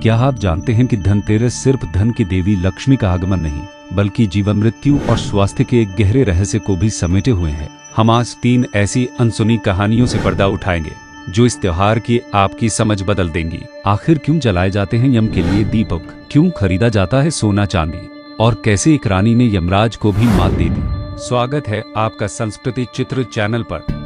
क्या आप जानते हैं कि धनतेरस सिर्फ धन की देवी लक्ष्मी का आगमन नहीं, बल्कि जीवन, मृत्यु और स्वास्थ्य के एक गहरे रहस्य को भी समेटे हुए हैं। हम आज 3 ऐसी अनसुनी कहानियों से पर्दा उठाएंगे जो इस त्योहार की आपकी समझ बदल देंगी। आखिर क्यों जलाए जाते हैं यम के लिए दीपक, क्यों खरीदा जाता है सोना चांदी, और कैसे एक रानी ने यमराज को भी मात दे दी। स्वागत है आपका संस्कृति चित्र चैनल पर।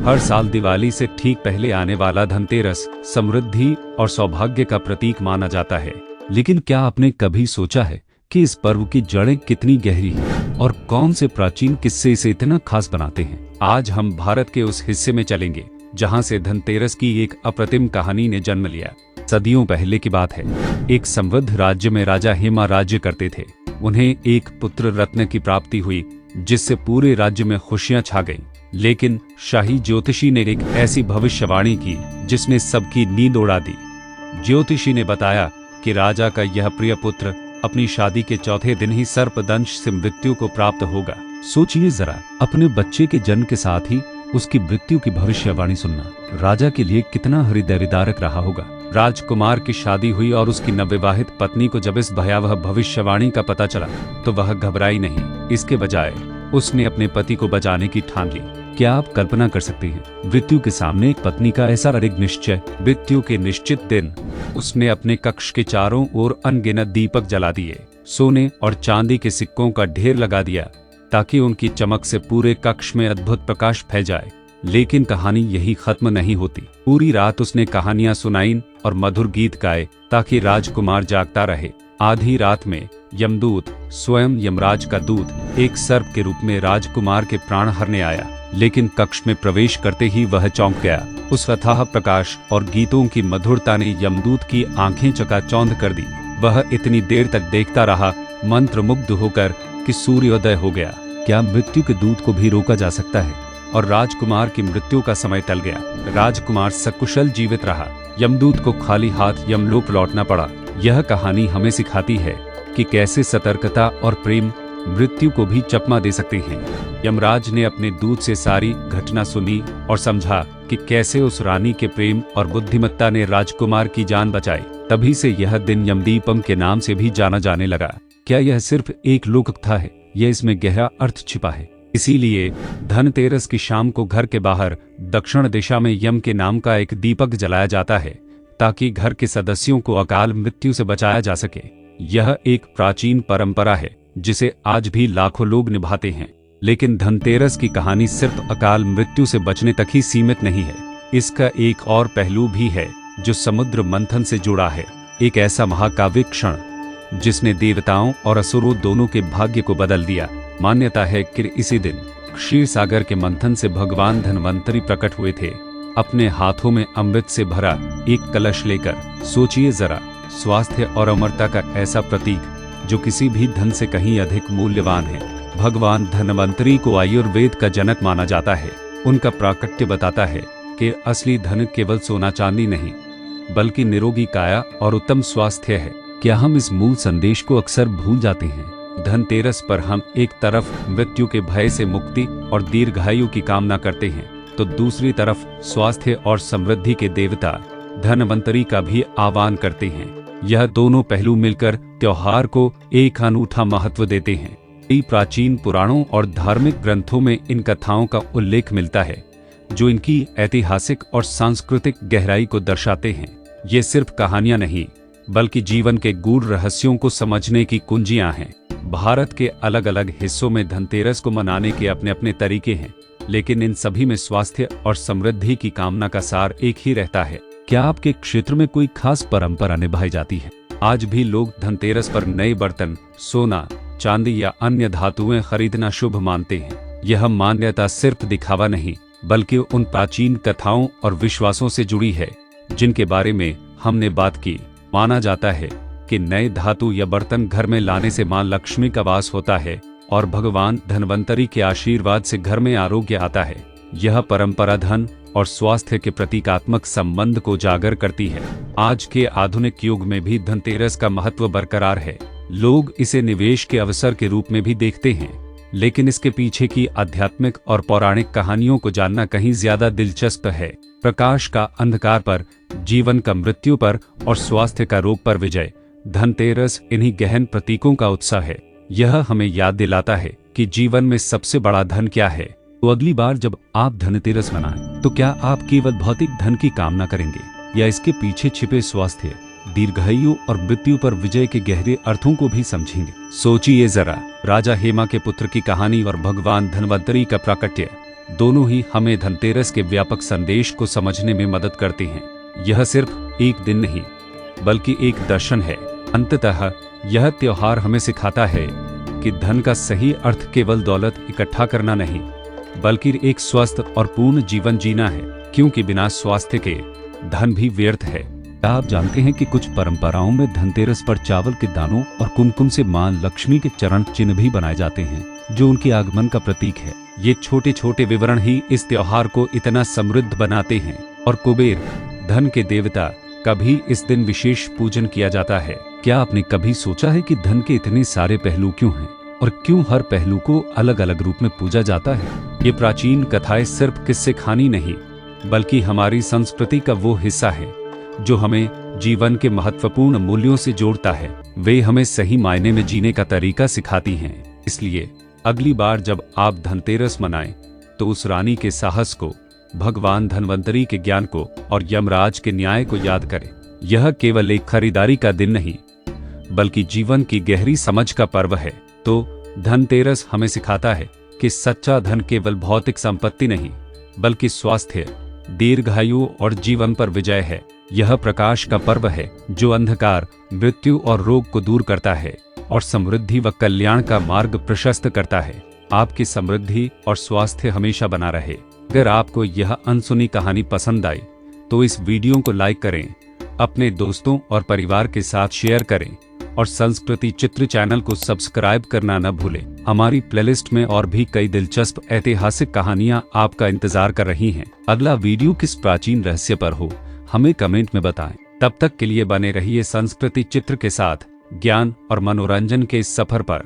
हर साल दिवाली से ठीक पहले आने वाला धनतेरस समृद्धि और सौभाग्य का प्रतीक माना जाता है। लेकिन क्या आपने कभी सोचा है कि इस पर्व की जड़ें कितनी गहरी हैं और कौन से प्राचीन किस्से इसे इतना खास बनाते हैं? आज हम भारत के उस हिस्से में चलेंगे जहां से धनतेरस की एक अप्रतिम कहानी ने जन्म लिया। सदियों पहले की बात है। एक समृद्ध राज्य में राजा हेमा राज्य करते थे। उन्हें एक पुत्र रत्न की प्राप्ति हुई जिससे पूरे राज्य में खुशियां छा गईं। लेकिन शाही ज्योतिषी ने एक ऐसी भविष्यवाणी की जिसने सबकी नींद उड़ा दी। ज्योतिषी ने बताया कि राजा का यह प्रिय पुत्र अपनी शादी के चौथे दिन ही सर्पदंश से मृत्यु को प्राप्त होगा। सोचिए जरा, अपने बच्चे के जन्म के साथ ही उसकी मृत्यु की भविष्यवाणी सुनना राजा के लिए कितना हृदयविदारक रहा होगा। राजकुमार की शादी हुई और उसकी नवविवाहित पत्नी को जब इस भयावह भविष्यवाणी का पता चला तो वह घबराई नहीं। इसके बजाय उसने अपने पति को बचाने की ठान ली। क्या आप कल्पना कर सकते हैं, मृत्यु के सामने एक पत्नी का ऐसा अड़िग निश्चय? मृत्यु के निश्चित दिन उसने अपने कक्ष के चारों ओर अनगिनत दीपक जला दिए, सोने और चांदी के सिक्कों का ढेर लगा दिया ताकि उनकी चमक से पूरे कक्ष में अद्भुत प्रकाश फैल जाए। लेकिन कहानी यही खत्म नहीं होती। पूरी रात उसने कहानियां सुनाईं और मधुर गीत गाए ताकि राजकुमार जागता रहे। आधी रात में यमदूत, स्वयं यमराज का दूत, एक सर्प के रूप में राजकुमार के प्राण हरने आया। लेकिन कक्ष में प्रवेश करते ही वह चौंक गया। उस अथाह प्रकाश और गीतों की मधुरता ने यमदूत की आंखें चकाचौंध कर दी। वह इतनी देर तक देखता रहा, मंत्रमुग्ध होकर, कि सूर्योदय हो गया। क्या मृत्यु के दूत को भी रोका जा सकता है? और राजकुमार की मृत्यु का समय टल गया। राजकुमार सकुशल जीवित रहा। यमदूत को खाली हाथ यमलोक लौटना पड़ा। यह कहानी हमें सिखाती है कि कैसे सतर्कता और प्रेम मृत्यु को भी चकमा दे सकते हैं। यमराज ने अपने दूत से सारी घटना सुनी और समझा कि कैसे उस रानी के प्रेम और बुद्धिमत्ता ने राजकुमार की जान बचाई। तभी से यह दिन यमदीपम के नाम से भी जाना जाने लगा। क्या यह सिर्फ एक लोक कथा है या इसमें गहरा अर्थ छिपा है? इसीलिए धनतेरस की शाम को घर के बाहर दक्षिण दिशा में यम के नाम का एक दीपक जलाया जाता है ताकि घर के सदस्यों को अकाल मृत्यु से बचाया जा सके। यह एक प्राचीन परंपरा है जिसे आज भी लाखों लोग निभाते हैं। लेकिन धनतेरस की कहानी सिर्फ अकाल मृत्यु से बचने तक ही सीमित नहीं है। इसका एक और पहलू भी है जो समुद्र मंथन से जुड़ा है। एक ऐसा महाकाव्य क्षण जिसने देवताओं और असुरों दोनों के भाग्य को बदल दिया। मान्यता है कि इसी दिन क्षीर सागर के मंथन से भगवान धन्वंतरी प्रकट हुए थे, अपने हाथों में अमृत से भरा एक कलश लेकर। सोचिए जरा, स्वास्थ्य और अमरता का ऐसा प्रतीक जो किसी भी धन से कहीं अधिक मूल्यवान है। भगवान धन्वंतरी को आयुर्वेद का जनक माना जाता है। उनका प्राकट्य बताता है कि असली धन केवल सोना चांदी नहीं, बल्कि निरोगी काया और उत्तम स्वास्थ्य है। क्या हम इस मूल संदेश को अक्सर भूल जाते हैं? धनतेरस पर हम एक तरफ मृत्यु के भय से मुक्ति और दीर्घायु की कामना करते हैं, तो दूसरी तरफ स्वास्थ्य और समृद्धि के देवता धन्वंतरी का भी आह्वान करते हैं। यह दोनों पहलू मिलकर त्योहार को एक अनूठा महत्व देते हैं। कई प्राचीन पुराणों और धार्मिक ग्रंथों में इन कथाओं का उल्लेख मिलता है जो इनकी ऐतिहासिक और सांस्कृतिक गहराई को दर्शाते हैं। ये सिर्फ कहानियां नहीं, बल्कि जीवन के गूढ़ रहस्यों को समझने की कुंजियां हैं। भारत के अलग अलग हिस्सों में धनतेरस को मनाने के अपने अपने तरीके हैं, लेकिन इन सभी में स्वास्थ्य और समृद्धि की कामना का सार एक ही रहता है। क्या आपके क्षेत्र में कोई खास परंपरा निभाई जाती है? आज भी लोग धनतेरस पर नए बर्तन, सोना, चांदी या अन्य धातुएं खरीदना शुभ मानते हैं। यह मान्यता सिर्फ दिखावा नहीं, बल्कि उन प्राचीन कथाओं और विश्वासों से जुड़ी है जिनके बारे में हमने बात की। माना जाता है कि नए धातु या बर्तन घर में लाने से मां लक्ष्मी का वास होता है और भगवान धन्वंतरी के आशीर्वाद से घर में आरोग्य आता है। यह परंपरा धन और स्वास्थ्य के प्रतीकात्मक संबंध को उजागर करती है। आज के आधुनिक युग में भी धनतेरस का महत्व बरकरार है। लोग इसे निवेश के अवसर के रूप में भी देखते हैं। लेकिन इसके पीछे की आध्यात्मिक और पौराणिक कहानियों को जानना कहीं ज्यादा दिलचस्प है। प्रकाश का अंधकार पर, जीवन का मृत्यु पर और स्वास्थ्य का रोग पर विजय। धनतेरस इन्हीं गहन प्रतीकों का उत्सव है। यह हमें याद दिलाता है कि जीवन में सबसे बड़ा धन क्या है। तो अगली बार जब आप धनतेरस मनाएं, तो क्या आप केवल भौतिक धन की कामना करेंगे या इसके पीछे छिपे स्वास्थ्य, दीर्घायु और मृत्यु पर विजय के गहरे अर्थों को भी समझेंगे? सोचिए जरा, राजा हेमा के पुत्र की कहानी और भगवान धन्वंतरी का प्राकट्य, दोनों ही हमें धनतेरस के व्यापक संदेश को समझने में मदद करते हैं। यह सिर्फ एक दिन नहीं, बल्कि एक दर्शन है। अंततः यह त्योहार हमें सिखाता है कि धन का सही अर्थ केवल दौलत इकट्ठा करना नहीं, बल्कि एक स्वस्थ और पूर्ण जीवन जीना है, क्योंकि बिना स्वास्थ्य के धन भी व्यर्थ है। आप जानते हैं कि कुछ परंपराओं में धनतेरस पर चावल के दानों और कुमकुम से मां लक्ष्मी के चरण चिन्ह भी बनाए जाते हैं, जो उनके आगमन का प्रतीक है। ये छोटे छोटे विवरण ही इस त्योहार को इतना समृद्ध बनाते हैं। और कुबेर, धन के देवता, का भी इस दिन विशेष पूजन किया जाता है। क्या आपने कभी सोचा है कि धन के इतने सारे पहलू क्यों हैं और क्यों हर पहलू को अलग अलग रूप में पूजा जाता है? ये प्राचीन कथाएं सिर्फ किस्से कहानी नहीं, बल्कि हमारी संस्कृति का वो हिस्सा है जो हमें जीवन के महत्वपूर्ण मूल्यों से जोड़ता है। वे हमें सही मायने में जीने का तरीका सिखाती हैं। इसलिए अगली बार जब आप धनतेरस मनाएं, तो उस रानी के साहस को, भगवान धन्वंतरी के ज्ञान को और यमराज के न्याय को याद करें। यह केवल एक खरीदारी का दिन नहीं, बल्कि जीवन की गहरी समझ का पर्व है। तो धनतेरस हमें सिखाता है कि सच्चा धन केवल भौतिक संपत्ति नहीं, बल्कि स्वास्थ्य, दीर्घायु और जीवन पर विजय है। यह प्रकाश का पर्व है जो अंधकार, मृत्यु और रोग को दूर करता है और समृद्धि व कल्याण का मार्ग प्रशस्त करता है। आपकी समृद्धि और स्वास्थ्य हमेशा बना रहे। अगर आपको यह अनसुनी कहानी पसंद आई, तो इस वीडियो को लाइक करें, अपने दोस्तों और परिवार के साथ शेयर करें और संस्कृति चित्र चैनल को सब्सक्राइब करना न भूलें। हमारी प्लेलिस्ट में और भी कई दिलचस्प ऐतिहासिक कहानियां आपका इंतजार कर रही हैं। अगला वीडियो किस प्राचीन रहस्य पर हो, हमें कमेंट में बताएं। तब तक के लिए बने रहिए संस्कृति चित्र के साथ, ज्ञान और मनोरंजन के इस सफर पर।